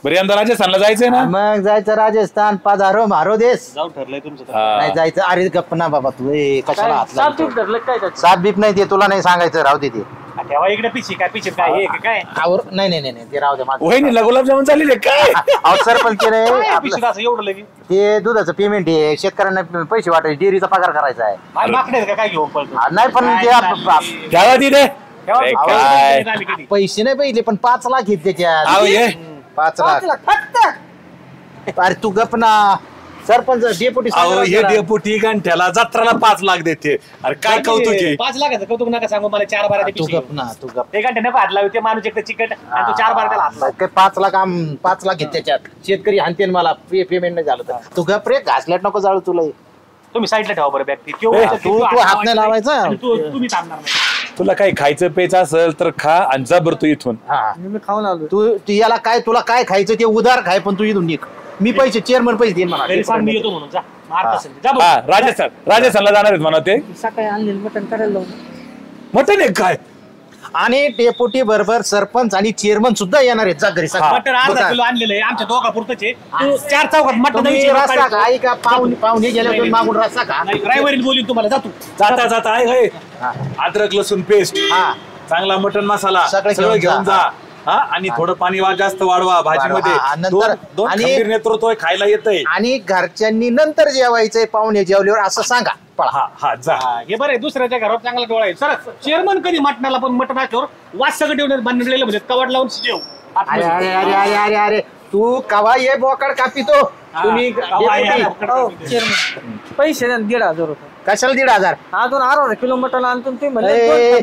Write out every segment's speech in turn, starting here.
बरं यंदा राजस्थानला जायचंय ना? मग जायचं राजस्थान पधारो मारो देश. जाऊ ठरलंय तुमचं. नाही जायचं. अरे गप्प ना बाबा तू कशाला हात साप बीप धरलं काय त्याचं? साप बीप नाही ते तुला नाही सांगायचं राहू दे ते. तेव्हा इकडे पिशी काय हे काय नाही नाही नाही ते राहू दे माझं. वहिनीला गुलाबजामुन चालले काय? अहो सरपंच ते नाही, काय आपलं पिशवीत असं एवढं लगे ते दुधाचं पेमेंट आहे शेतकऱ्यांना पैसे वाटायचे डेअरीचा पगार करायचा आहे. मागणे काय घेऊन पळतो नाही पण ते त्याला तिथे काय पैसे नाही पाहिजे पण 5 लाख आहेत त्याच्यात. अहो ये 5 लाख अरे तू गप ना सरपंच डेप्युटी. अहो हे डेपुटी घंट्याला जत्राला 5 लाख देते. अरे काय कौतुक आहे. 5 लाखाचं कौतुक नका सांगू मला. 4 बारा तू गप ना तू गप. एक घंटे नको हात लावू. ते माणूस एक चिकट आणि तू 4 बारा त्याला हात लाव. काय 5 लाख 5 लाख आहेत त्याच्यात. शेतकरी हानतेन मला पेमेंट नाही झालं तर. तू गप रे घासल्यात नको जाळू तुला. तुम्ही साईडला ठेवा बरं बॅग. तू हात नाही लावायचा. तुम्ही थांबणार नाही. तुला काही खायचं प्यायचं असेल तर खा आणि जा बरं तू इथून. मी खाऊन आलो. तू याला काय तुला काय खायचं ते उधार खाय पण तू इथून निघ. मी पैसे चेअरमन पैसे देईन मला. घरी सांग मी येतो म्हणून जा. मारत असेल जा हा राजस्थानला जाणार आहेत म्हणा ते. सकाळी आणलेलं मटण करायला लावून. मटन आहे काय? आणि डेप्युटी बरोबर सरपंच आणि चेअरमन सुद्धा येणार आहेत. जा घरी मटण अर्धा किलो आणलेलं आहे आमच्या दोघा पुरतच आहे. तू 4 चौकात मटण रस्ता का ऐका पाहुणे गेल्यावर मागून रस्ता का ड्रायव्हर बोलीन तुम्हाला जातो. जाता जाता आहे अद्रक लसूण पेस्ट, चांगला मटन मसाला सगळं घेऊन जा. हा आणि थोडं पाणी जास्त वाढवा भाजीमध्ये. दोन खंबीर नेतृत्व खायला येतंय. आणि घरच्यांनी नंतर जेवायचंय पाहुणे जेवल्यावर असं सांगा. हा जा. हे बरं दुसऱ्याच्या घरावर चांगला डोळा आहे. सर चेअरमन कधी मटणाला पण मटण असल्यावर वास सगळं ठेवण्यात बांधलेलं म्हणजे कवाड लावून जेव. अरे अरे अरे अरे अरे अरे तू कवा ये बोकड कापितो तुम्ही. पैसे 1,500 रुपये. कशाला 1,500? अजून 18 किलो मटण आणतो ते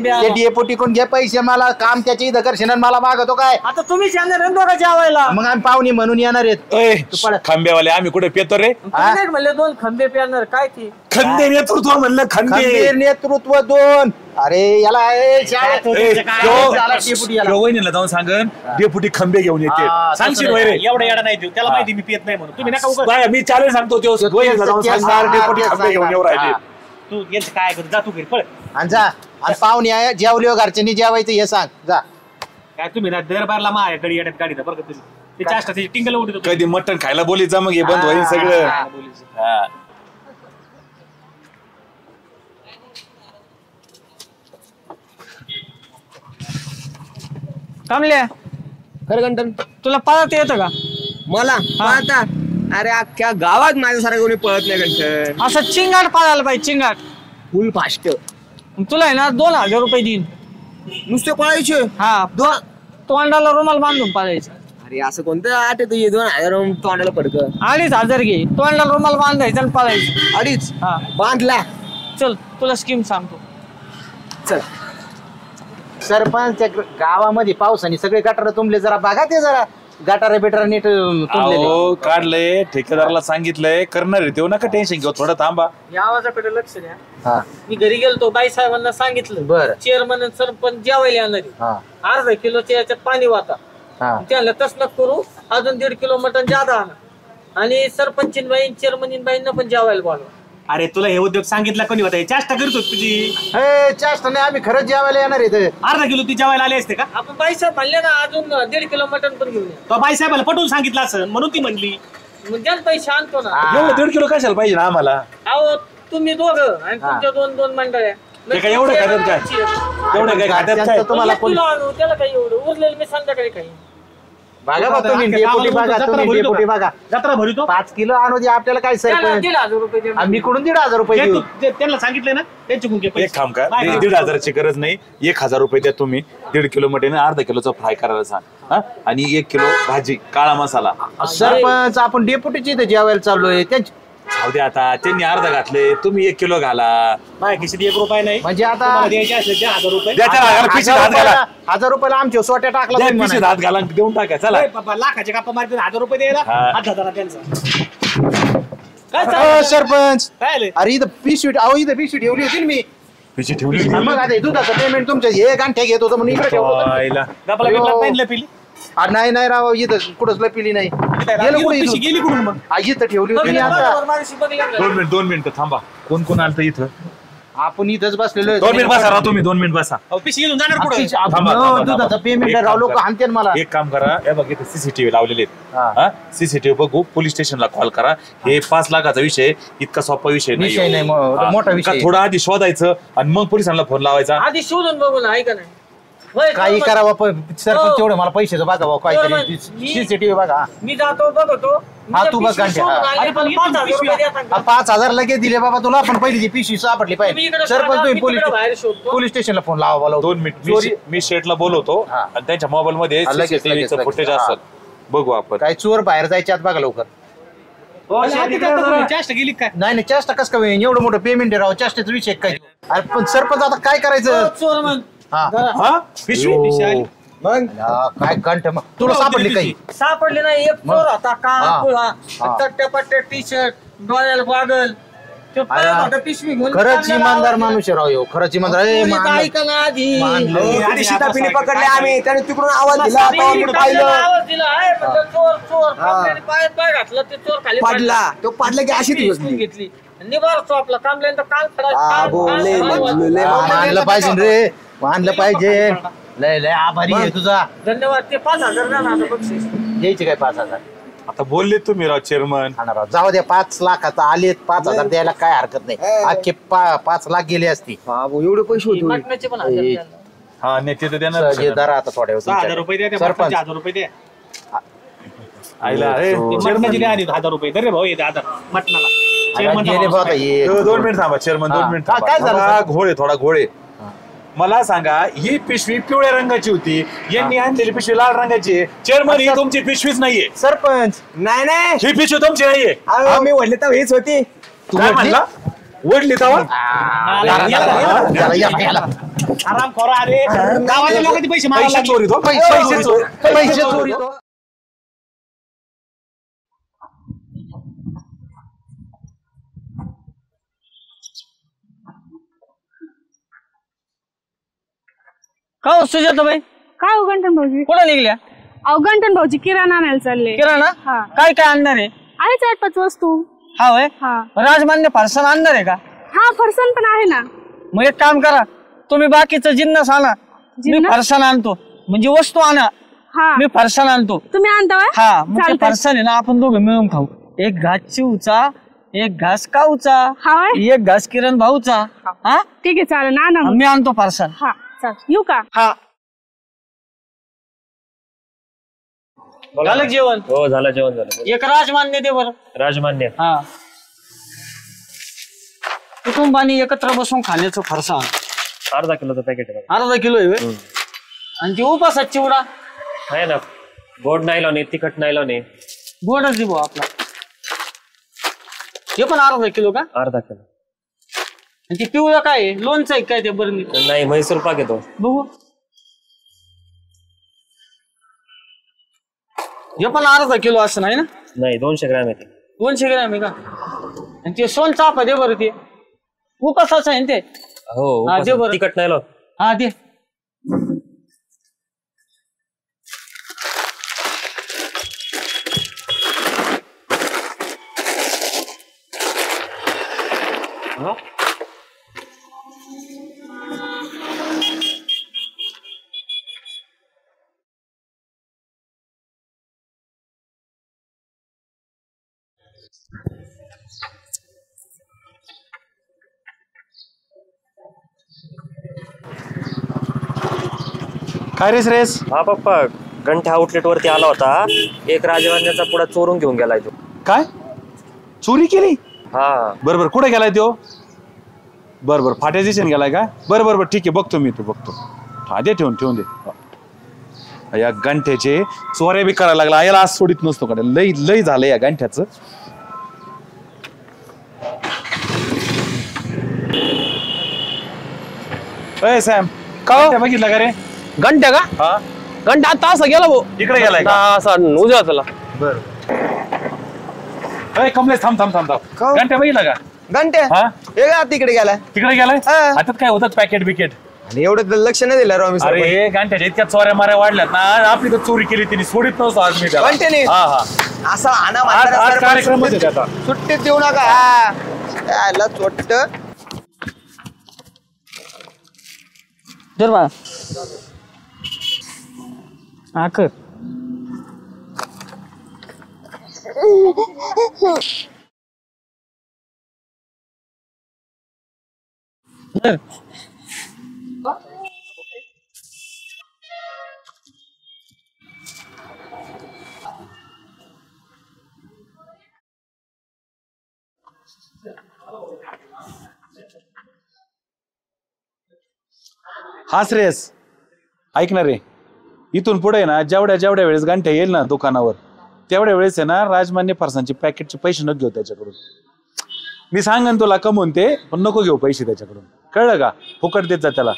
ते डेपुटी कोण घे पैसे. मला काम त्याची इथं करशील मला मागतो काय? आता तुम्ही येणार दोघं जेवायला. मग आम्ही पाहुणे म्हणून येणार आहेत. खंबेवाले आम्ही कुठे पेतो रे? म्हणले 2 खंबे प्यारणार काय ती खंबे नेतृत्व म्हणलं. खंबीर नेतृत्व 2. अरे याला वहिनीला जाऊन सांगन डेपुटी खंबे घेऊन येते. सांगशील वय रे? एवढा येडा नाही देऊ त्याला माहिती मी पित नाही म्हणून. तुम्ही नका मी चालेल सांगतो वहिनीला जाऊन सांगणार डेपुटी खंबे घेऊन येऊ राहिले. तू यांचं काय करतो जा तू घरी पळ. आणि जा आणि पाहुणे जेवले घरच्यांनी जेवायचं हे सांग जा. काय तुम्ही ना दरबारला माझ्याकडे येड्यात गाडी बरं का तुम्ही. ते चाष्टा त्याची टिंगल उडतो. कधी मटण खायला बोली जा मग हे बंद होईल सगळं. थांबल्या खरगंटन तुला पळत येतं का? मला पळता? अरे अख्ख्या गावात माझ्यासारखं कोणी पळत नाही गंठन. असं चिंगाट पाळायला पाहिजे चिंगाट. फुल फास्ट. तुला आहे ना 2,000 रुपये देईन. नुसते पळायचे? हा तोंडाला रुमाल बांधून पाळायचं. अरे असं कोणतं आठ आहे तुझे 2,000 तोंडाला पडक? 2,500 घे. तोंडाला रुमाल बांधायचं आणि पाळायचं. 2.5? हा बांधला. चल तुला स्कीम सांगतो. चल सरपंच गावामध्ये पावसाने सगळे गटार तुंबले. जरा बघा ते जरा गटार बिटार नीट तुंबलेले. काढलंय ठेकेदाराला सांगितलंय करणार आहे तेव्हा नका टेन्शन घेऊ. थोडं थांबा. या आवाजाकडे लक्ष द्या. मी घरी गेलतो बाई साहेबांना सांगितलं. बरं. चेअरमन सरपंच जेवायला येणार. अर्धा किलोच्या याच्यात पाणी वाटा. त्याला तसं करू. अजून 1.5 किलो मटण जादा आणा. आणि सरपंचीन बाई चेअरमनीन बाईंना पण जेवायला बोलवा. अरे तुला हे उद्योग सांगितला कोणी होता? चेष्टा करतो तुझी. चेष्टा नाही आम्ही खरंच जेवायला येणार आहे. अर्धा किलो ती जेवायला आले असते का? आपण बाईसाहेब म्हणले ना अजून 1.5 किलो मटण पण घेऊन या. तो बाईसाहेबाला पटवून सांगितलं असं म्हणून ती म्हणली. मग ज्याला पैसे आणतो ना. एवढं 1.5 किलो कशाला पाहिजे ना आम्हाला? अहो तुम्ही दोघं आणि तुमच्या 2 मंडळ्या. एवढं खात्यात काय? एवढं काय खात्यात काय? तुम्हाला त्याला काही एवढं उरलेलं मी संध्याकाळी काही. बघा तुम्ही डेपुटी बघा. तुम्ही डेपुटी बघा. जत्रा भरतो 5 किलो आणू दे आपल्याला काय सरपंच. 1,500 रुपये आम्ही कडून 1,500 रुपये देऊ. त्यांना सांगितलं ना त्यांच्या एक काम का 1,500ची गरज नाही. 1,000 रुपये द्या तुम्ही. 1.5 किलो मटण अर्धा किलोचा फ्राय करायला सांग. आणि 1 किलो भाजी काळा मसाला. सरपंच आपण डेपुटीची इथे जेवायला चाललोय. जाऊ दे आता. त्यांनी अर्धा घातले तुम्ही 1 किलो घाला. माझ्या खिशीत 1 रुपया नाही. म्हणजे आता द्यायचे असले 1,000 रुपये. 1,000 रुपयाला आमच्या सोट्या टाकला. हात घाला देऊन टाका. चला लाखाचे गप्पा मारते 1,000 रुपये द्यायला. हात धरा त्यांचा. सरपंच काय अरे इथं पिशवी इथं पिशवी ठेवली होती ना मी. पिशी ठेवली मग आता दुधाचं पेमेंट तुमचं हे गांठ्या घेत होतं म्हणून इकडे ठेवलं. नाही नाही राव इथं कुठंच लपिली नाही. गेली कुठून मग? इथं ठेवली होती. 2 मिनिटं थांबा. कोण कोण आलं इथं? आपण इथंच बसलेलो 2 मिनिट बसा तुम्ही 2 मिनिट बसा. पिशी घेऊन जाणार कुठे दुधाचं पेमेंट राव लोक आणते मला. एक काम करा, हे बघ इथे सीसीटीव्ही लावलेले आहेत. सीसीटीव्ही बघू, पोलीस स्टेशनला कॉल करा. हे 5 लाखाचा विषय इतका सोपा विषय नाही, मोठा विषय. थोडं आधी शोधायचं आणि मग पोलिसांना फोन लावायचा. आधी शोधून बघू ना, ऐका नाही काही करावं सरपंच तेवढं मला पैशाचं बघा भाऊ काहीतरी सीसीटीव्ही बघा. मी जातो बघतो. हा तू बघ घंटे 5,000 लगेच दिले बाबा तुला. पण पहिली पिशवी सापडली पाहिजे. सरपंच तुम्ही पोलीस स्टेशनला फोन लावा बोला. 2 मिनिट मी शेटला बोलवतो आणि त्यांच्या मोबाईल मध्ये सीसीटीव्हीचं फुटेज असेल, बघू आपण. काय चोर बाहेर जायचे आत बघा लवकर. नाही चेष्टा कस का एवढं मोठं पेमेंट आहे राव. चेष्टाचा विषय काय. अरे पण सरपंच आता काय करायचं. चोर मग पिशवी मग काय कंठ मग तुला सापडली काही. सापडले नाही. एक चोर होता काळा चट्ट्या पट्ट्या टी शर्ट डोळ्याला बागल पिशवी घेऊन. खरंच इमानदार माणूस राव येऊ. खरंच इमानदार. ऐका ना आधी शितापिणी पकडले आम्ही. त्याने तिकडून आवाज दिला आवाज दिला चोर चोर पायात पाय घातलं ते चोर खाली पडला. तो पडला की अशी घेतली निवार चोपला कामल्यानंतर काल मानलं पाहिजे रे. मानलं पाहिजे. लय लय आभारी आहे तुझा. धन्यवाद. ते 5,000 ना बक्षीस द्यायचे काय 5,000. आता बोलले तुम्ही राव चेअरमन. जाऊ द्या 5 लाखाचा आलेत. 5,000 द्यायला काय हरकत नाही. अख्खे 5 लाख गेले असती. एवढे पैसे होते. मटणाचे पण 1,000. हा नेते तर देणार. दरा आता थोड्या 6,000 रुपये द्या. 1000 रुपये द्या. आईला मटणाची द्या आणि 1000 रुपये दे भाऊ. 1000 मटणाला. गेले बघा हे. 2 मिनिट थांबा चेअरमन. 2 मिनिट काय झालं? घोळे थोडा घोळे. मला सांगा, ही पिशवी पिवळ्या रंगाची होती, यांनी आणलेली पिशवी लाल रंगाची आहे. चेअरमन ही तुमची पिशवीच नाहीये. सरपंच नाही ही पिशवी तुमची नाहीये. मी वडले तर हेच होती. काय म्हणला. वडली तवा आराम करा. अरे गावाच्या लोकांचे पैसे पैसे चोरी तो. पैसे चोरी. का हो सुजाताबाई. काय हो गंठन भाऊजी. कुठं निघल्या. अहो गंठन भाऊजी किराणा आणायला चालले. किराणा. हा. काय काय आणणार आहे. आहे 4-5 वस्तू. हा होय. हा राजमान्य फरसाण आणणार आहे का. हा फरसाण पण आहे ना. मग एक काम करा, तुम्ही बाकीचं जिन्नस आणा. मी फरसाण आणतो. म्हणजे वस्तू आणा. हा मी फरसाण आणतो. तुम्ही आणता व्हय? हा मग ते चालतंय. फरसाण आहे ना आपण दोघं मिळून खाऊ. एक घास चिवचा, एक घास काऊचा, हा व्हय? एक घास किरण भाऊचा. हा ठीक आहे चालेल ना ना. मी आणतो फरसाण. हा चाल येऊ का. हा झालं जेवण. हो झालं जेवण झालं. एक राजमान्य दे बरं. राजमान्य. हा कुटुंबाने एकत्र बसून खाण्याचं फरसाण. अर्धा किलोचं पॅकेट आहे. अर्धा किलो आहे व्हय? आणि ती उपासात चिवडा आहे ना. गोड नाही लावणे, तिखट नाही लावणे. गोडच दे भाऊ आपला. हे पण अर्धा किलो का. अर्धा किलो. आणि ती पिवळं काय आहे? लोणचं आहे काय ते बरं. नाही म्हैसूर पाक येतो. बघू. हे पण अर्धा किलो असं नाही ना. नाही 200 ग्रॅम येते. 200 ग्रॅम आहे का. आणि ते सोन चाफा दे बरं. ते उपासाचं आहे ना ते. हो हा, दे बरं. तिखट नाही लाव. हा दे. काय रेस. हा पप्पा, घंटा आउटलेट वरती आला होता. एक राजवान्याचा पुढा चोरून घेऊन गेलाय तो. काय चोरी केली. हा बरोबर. कुठे गेलाय तो. बरोबर फाट्या दिशेने गेलाय का. बरोबर ठीक आहे बघतो मी. बघतो. हा दे ठेवून दे. या गंठ्याचे चोऱ्या बी करायला लागला. याला आज सोडित नसतो का. लई लई झालंय या गंठ्याचं. अय सॅम का बघितलं का रे. घंट्या का. हा घंटा आता असं गेला भाऊ. इकडे गेलाय का. असा उद्या त्याला. बर कमलेश थांब. घंट्या बघितला का. घंट्या हा हे का तिकडे गेलाय. तिकडे गेलाय. हा. आता काय होतं पॅकेट बिकेट. आणि एवढं तर लक्ष नाही दिलं राव मी. अरे गांठ्याच्या इतक्या चोऱ्या माऱ्या वाढल्यात ना. आपली तर चोरी केली तिने. सोडित नव्हतो आज मी त्याला. घंट्याने हा असा आणा आज कार्यक्रमच आहे त्याचा. सुट्टीत देऊ नका. हा याला चोट्ट. जर बा हा कर धर. हा श्रेयस ऐक ना रे, इथून पुढे ना जेवढ्या वेळेस गांठ्या येईल ना दुकानावर तेवढ्या वेळेस आहे ना राजमान्य फरसांची पॅकेटचे पैसे नको घेऊ त्याच्याकडून. मी सांगन तुला कमवून ते, पण नको घेऊ पैसे त्याच्याकडून, कळलं का? फुकट देत जा त्याला.